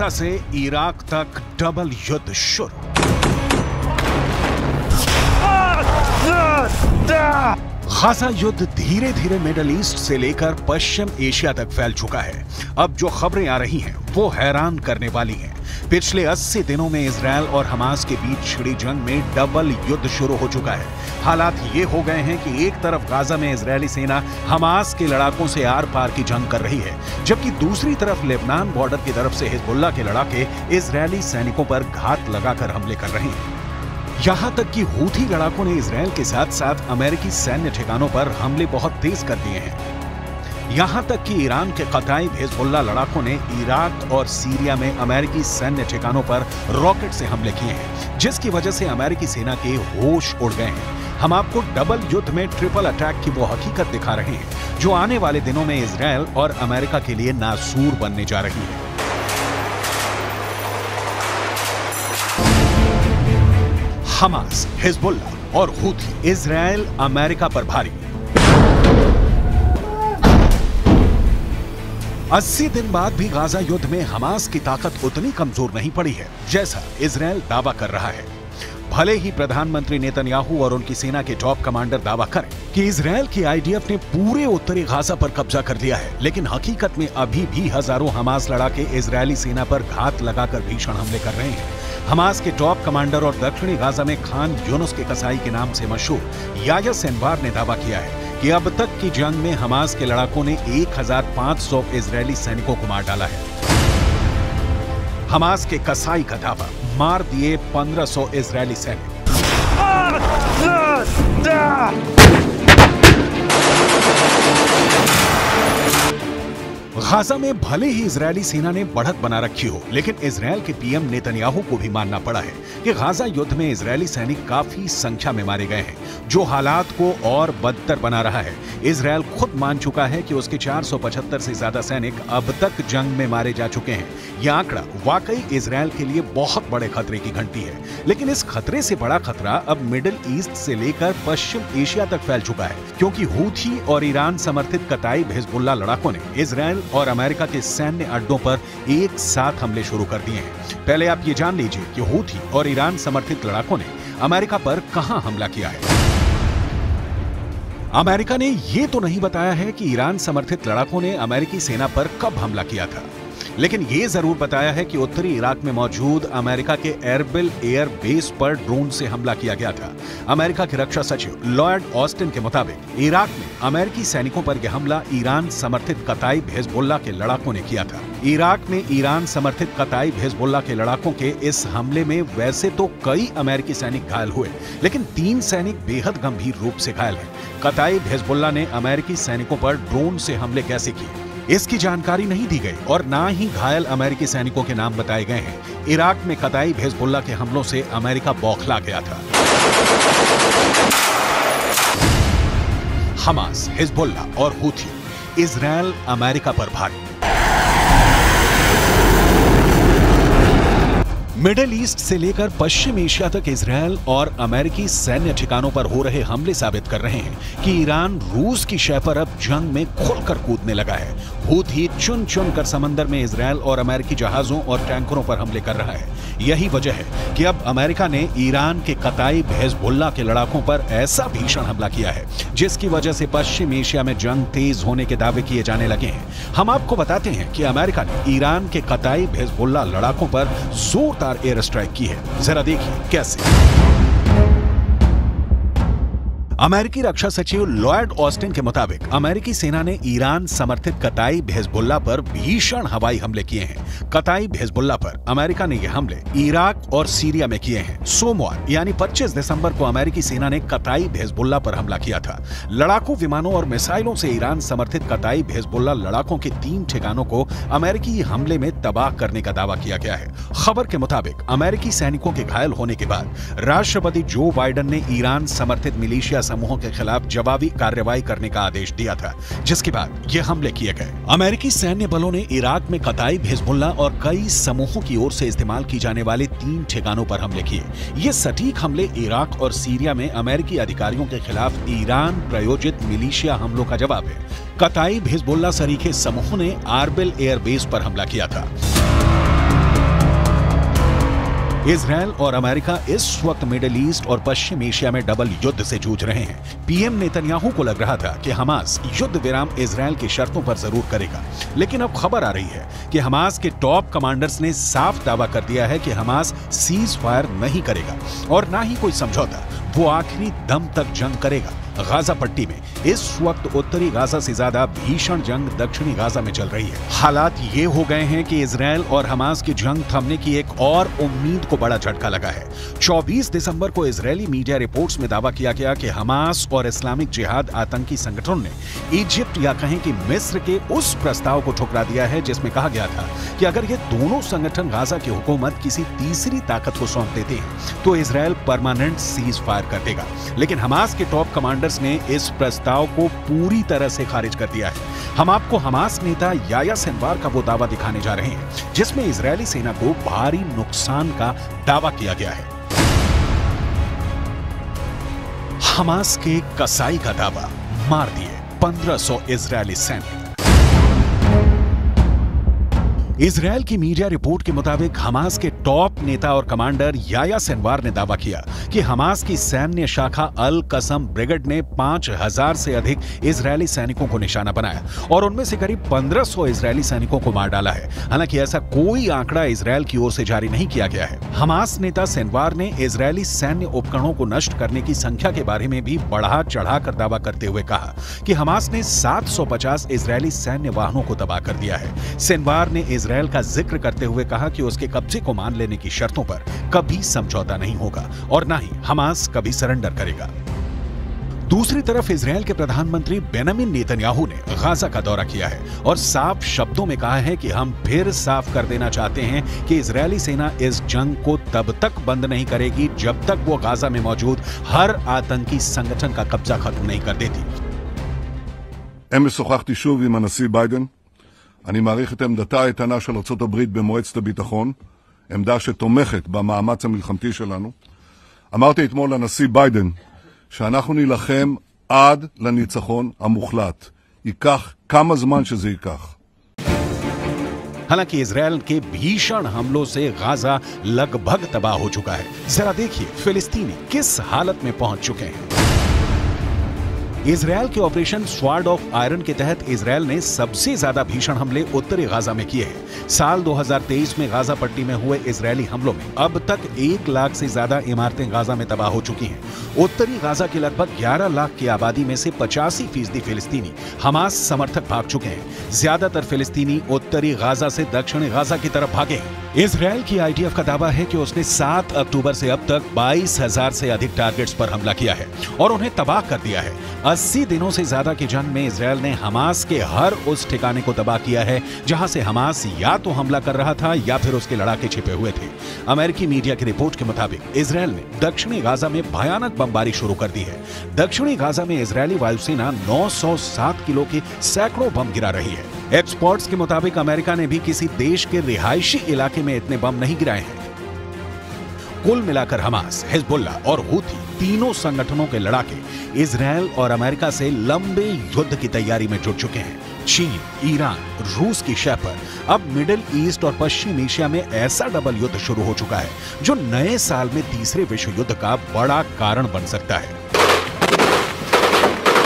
Gaza से Iraq तक double युद्ध शुरू। गाजा युद्ध धीरे धीरे मिडिल ईस्ट से लेकर पश्चिम एशिया तक फैल चुका है। अब जो खबरें आ रही हैं वो हैरान करने वाली हैं। पिछले 80 दिनों में इजरायल और हमास के बीच छिड़ी जंग में डबल युद्ध शुरू हो चुका है। हालात ये हो गए हैं कि एक तरफ गाजा में इजरायली सेना हमास के लड़ाकों से आर पार की जंग कर रही है, जबकि दूसरी तरफ लेबनान बॉर्डर की तरफ से हिजबुल्लाह के लड़ाके इजरायली सैनिकों पर घात लगाकर हमले कर रहे हैं। यहां तक कि हूथी लड़ाकों ने इजरायल के साथ साथ अमेरिकी सैन्य ठिकानों पर हमले बहुत तेज कर दिए हैं। यहां तक कि ईरान के कताइब हिजबुल्लाह लड़ाकों ने इराक और सीरिया में अमेरिकी सैन्य ठिकानों पर रॉकेट से हमले किए हैं, जिसकी वजह से अमेरिकी सेना के होश उड़ गए हैं। हम आपको डबल युद्ध में ट्रिपल अटैक की वो हकीकत दिखा रहे हैं जो आने वाले दिनों में इजरायल और अमेरिका के लिए नासूर बनने जा रही है। हमास, हिजबुल्लाह और हूथी इजरायल अमेरिका पर भारी। 80 दिन बाद भी गाजा युद्ध में हमास की ताकत उतनी कमजोर नहीं पड़ी है जैसा इजरायल दावा कर रहा है। भले ही प्रधानमंत्री नेतन्याहू और उनकी सेना के टॉप कमांडर दावा करें कि इजरायल की आईडीएफ ने पूरे उत्तरी गाजा पर कब्जा कर लिया है, लेकिन हकीकत में अभी भी हजारों हमास लड़ाके इजरायली सेना पर घात लगाकर भीषण हमले कर रहे हैं। हमास के टॉप कमांडर और दक्षिणी गाजा में खान यूनुस के कसाई के नाम से मशहूर याह्या सिनवार ने दावा किया है कि अब तक की जंग में हमास के लड़ाकों ने 1500 इजरायली सैनिकों को मार डाला है। हमास के कसाई का दावा, मार दिए 1500 इजरायली सैनिक। गाजा में भले ही इजरायली सेना ने बढ़त बना रखी हो, लेकिन इजरायल के पीएम नेतन्याहू को भी मानना पड़ा है कि गाजा युद्ध में इजरायली सैनिक काफी संख्या में मारे गए हैं, जो हालात को और बदतर बना रहा है। इजरायल खुद मान चुका है कि उसके 475 से ज्यादा सैनिक अब तक जंग में मारे जा चुके हैं। यह आंकड़ा वाकई इजरायल के लिए बहुत बड़े खतरे की घंटी है, लेकिन इस खतरे से बड़ा खतरा अब मिडिल ईस्ट से लेकर पश्चिम एशिया तक फैल चुका है, क्योंकि हूथी और ईरान समर्थित कताइब हिजबुल्लाह लड़ाकों ने इजरायल और अमेरिका के सैन्य अड्डों पर एक साथ हमले शुरू कर दिए हैं। पहले आप ये जान लीजिए कि हूथी और ईरान समर्थित लड़ाकों ने अमेरिका पर कहां हमला किया है। अमेरिका ने यह तो नहीं बताया है कि ईरान समर्थित लड़ाकों ने अमेरिकी सेना पर कब हमला किया था, लेकिन यह जरूर बताया है कि उत्तरी इराक में मौजूद अमेरिका के एरबिल एयर बेस पर ड्रोन से हमला किया गया था। अमेरिका के रक्षा सचिव लॉयड ऑस्टिन के मुताबिक इराक में अमेरिकी सैनिकों पर यह हमला ईरान समर्थित कताइब हिजबुल्लाह के लड़ाकों ने किया था। इराक में ईरान समर्थित कताइब हिजबुल्लाह के लड़ाकों के इस हमले में वैसे तो कई अमेरिकी सैनिक घायल हुए, लेकिन 3 सैनिक बेहद गंभीर रूप से घायल हैं। कताइब हिजबुल्लाह ने अमेरिकी सैनिकों पर ड्रोन से हमले कैसे किए, इसकी जानकारी नहीं दी गई और ना ही घायल अमेरिकी सैनिकों के नाम बताए गए हैं। इराक में कताइब हिजबुल्लाह के हमलों से अमेरिका बौखला गया था। हमास, हिजबुल्लाह और हूथी इजरायल अमेरिका पर भारी। मिडिल ईस्ट से लेकर पश्चिम एशिया तक इजरायल और अमेरिकी सैन्य ठिकानों पर हो रहे हमले साबित कर रहे हैं कि ईरान रूस की शय पर अब जंग में खुलकर कूदने लगा है। हूथी चुन चुन कर समंदर में इजरायल और अमेरिकी जहाजों और टैंकरों पर हमले कर रहा है। यही वजह है कि अब अमेरिका ने ईरान के कताइब हिजबुल्लाह के लड़ाकों पर ऐसा भीषण हमला किया है, जिसकी वजह से पश्चिम एशिया में जंग तेज होने के दावे किए जाने लगे हैं। हम आपको बताते हैं कि अमेरिका ने ईरान के कताइब हिजबुल्लाह लड़ाकों पर जोरदार एयर स्ट्राइक की है। जरा देखिए कैसे। अमेरिकी रक्षा सचिव लॉयड ऑस्टिन के मुताबिक अमेरिकी सेना ने ईरान समर्थित कताइब हिजबुल्लाह पर भीषण हवाई हमले किए हैं। कताइब हिजबुल्लाह पर अमेरिका ने यह हमले इराक और सीरिया में किए हैं। सोमवार यानी 25 दिसंबर को अमेरिकी सेना ने कताइब हिजबुल्लाह पर हमला किया था। लड़ाकू विमानों और मिसाइलों से ईरान समर्थित कताइब हिजबुल्लाह लड़ाकों के 3 ठिकानों को अमेरिकी हमले में तबाह करने का दावा किया गया है। खबर के मुताबिक अमेरिकी सैनिकों के घायल होने के बाद राष्ट्रपति जो बाइडेन ने ईरान समर्थित मिलिशिया समूहों के खिलाफ जवाबी कार्रवाई करने का आदेश दिया था, जिसके बाद ये हमले किए गए। अमेरिकी सैन्य बलों ने इराक में कताइब हिजबुल्लाह और कई समूहों की ओर से इस्तेमाल की जाने वाले 3 ठिकानों पर हमले किए। ये सटीक हमले इराक और सीरिया में अमेरिकी अधिकारियों के खिलाफ ईरान प्रायोजित मिलिशिया हमलों का जवाब है। कताइब हिजबुल्लाह सरीखे समूह ने एरबिल एयर बेस पर हमला किया था। इजरायल और अमेरिका इस वक्त मिडिल ईस्ट और पश्चिम एशिया में डबल युद्ध से जूझ रहे हैं। पीएम नेतन्याहू को लग रहा था कि हमास युद्ध विराम इजरायल की शर्तों पर जरूर करेगा, लेकिन अब खबर आ रही है कि हमास के टॉप कमांडर्स ने साफ दावा कर दिया है कि हमास सीज फायर नहीं करेगा और ना ही कोई समझौता, वो आखिरी दम तक जंग करेगा। गाजा पट्टी में इस वक्त उत्तरी गाजा से ज्यादा भीषण जंग दक्षिणी गाजा में चल रही है। हालात ये हो गए हैं कि इजरायल और हमास की जंग थमने की एक और उम्मीद को बड़ा झटका लगा है। 24 दिसंबर को इजरायली मीडिया रिपोर्ट्स में दावा किया गया कि हमास और इस्लामिक जिहाद आतंकी संगठनों ने इजिप्ट या कहें कि मिस्र के उस प्रस्ताव को ठुकरा दिया है जिसमें कहा गया था कि अगर ये दोनों संगठन गाजा की हुकूमत किसी तीसरी ताकत को सौंप देते हैं तो इजरायल परमानेंट सीज फायर कर देगा। लेकिन हमास के टॉप कमांडर्स ने इस प्रस्ताव को पूरी तरह से खारिज कर दिया है। हम आपको हमास नेता याया सिनवार का वो दावा दिखाने जा रहे हैं जिसमें इजरायली सेना को भारी नुकसान का दावा किया गया है। हमास के कसाई का दावा, मार दिए 1500 इजरायली सैनिक। इजरायल की मीडिया रिपोर्ट के मुताबिक हमास के टॉप नेता और कमांडर याया सिनवार ने दावा किया कि हमास की सैन्य शाखा अल कसम ब्रिगेड ने 5000 से अधिक इजरायली सैनिकों को निशाना बनाया और उनमें से करीब 1500 इजरायली सैनिकों को मार डाला है। हालांकि ऐसा कोई आंकड़ा इजरायल की ओर से जारी नहीं किया गया है। हमास नेता सिनवार ने इजरायली सैन्य उपकरणों को नष्ट करने की संख्या के बारे में भी बढ़ा चढ़ाकर दावा करते हुए कहा कि हमास ने 750 इजरायली सैन्य वाहनों को तबाह कर दिया है। सिनवार ने इजरायल का जिक्र करते हुए कहा कि उसके कब्जे को मान लेने की शर्तों पर कभी समझौता नहीं होगा और ना ही हमास कभी सरेंडर करेगा। दूसरी तरफ इजरायल के प्रधानमंत्री बेंजामिन नेतन्याहू ने गाजा का दौरा किया है और साफ शब्दों में कहा है कि हम फिर साफ कर देना चाहते हैं कि इजरायली सेना इस जंग को तब तक बंद नहीं करेगी जब तक वो गाजा में मौजूद हर आतंकी संगठन का कब्जा खत्म नहीं कर देती। אמש שוחחתי שוב עם הנשיא ביידן. אני מעריך את עמדתה האיתנה של ארצות הברית במועצת הביטחון, עמדה שתומכת במאמץ המלחמתי שלנו. אמרתי אתמול לנשיא ביידן שאנחנו נילחם עד לניצחון המוחלט. ייקח כמה זמן שזה ייקח. हालांकि इजरायल के भीषण हमलों से गाजा लगभग तबाह हो चुका है। जरा देखिए फिलिस्तीनी किस हालत में पहुंच चुके हैं। इजरायल के ऑपरेशन स्वॉर्ड ऑफ आयरन के तहत इजरायल ने सबसे ज्यादा भीषण हमले उत्तरी गाजा में किए हैं। साल 2023 में गाजा पट्टी में हुए इजरायली हमलों में अब तक 1 लाख से ज्यादा इमारतें गाजा में तबाह हो चुकी हैं। उत्तरी गाजा की लगभग 11 लाख की आबादी में से 85% फिलिस्तीनी हमास समर्थक भाग चुके हैं। ज्यादातर फिलिस्तीनी उत्तरी गाजा से दक्षिणी गाजा की तरफ भागे हैं। इजरायल की आईडीएफ का दावा है कि उसने 7 अक्टूबर से अब तक 22,000 से अधिक टारगेट्स पर हमला किया है और उन्हें तबाह कर दिया है। 80 दिनों से ज्यादा की जंग में इजरायल ने हमास के हर उस ठिकाने को तबाह किया है जहां से हमास या तो हमला कर रहा था या फिर उसके लड़ाके छिपे हुए थे। अमेरिकी मीडिया की रिपोर्ट के मुताबिक इजरायल ने दक्षिणी गाजा में भयानक बमबारी शुरू कर दी है। दक्षिणी गाजा में इजरायली वायुसेना 907 किलो के सैकड़ों बम गिरा रही है। एक्सपर्ट्स के मुताबिक अमेरिका ने भी किसी देश के रिहायशी इलाके में इतने बम नहीं गिराए हैं। कुल मिलाकर हमास, हिजबुल्लाह और हूथी तीनों संगठनों के लड़ाके इजरायल और अमेरिका से लंबे युद्ध की तैयारी में जुट चुके हैं। चीन, ईरान, रूस की शह पर अब मिडिल ईस्ट और पश्चिम एशिया में ऐसा डबल युद्ध शुरू हो चुका है जो नए साल में तीसरे विश्व युद्ध का बड़ा कारण बन सकता है।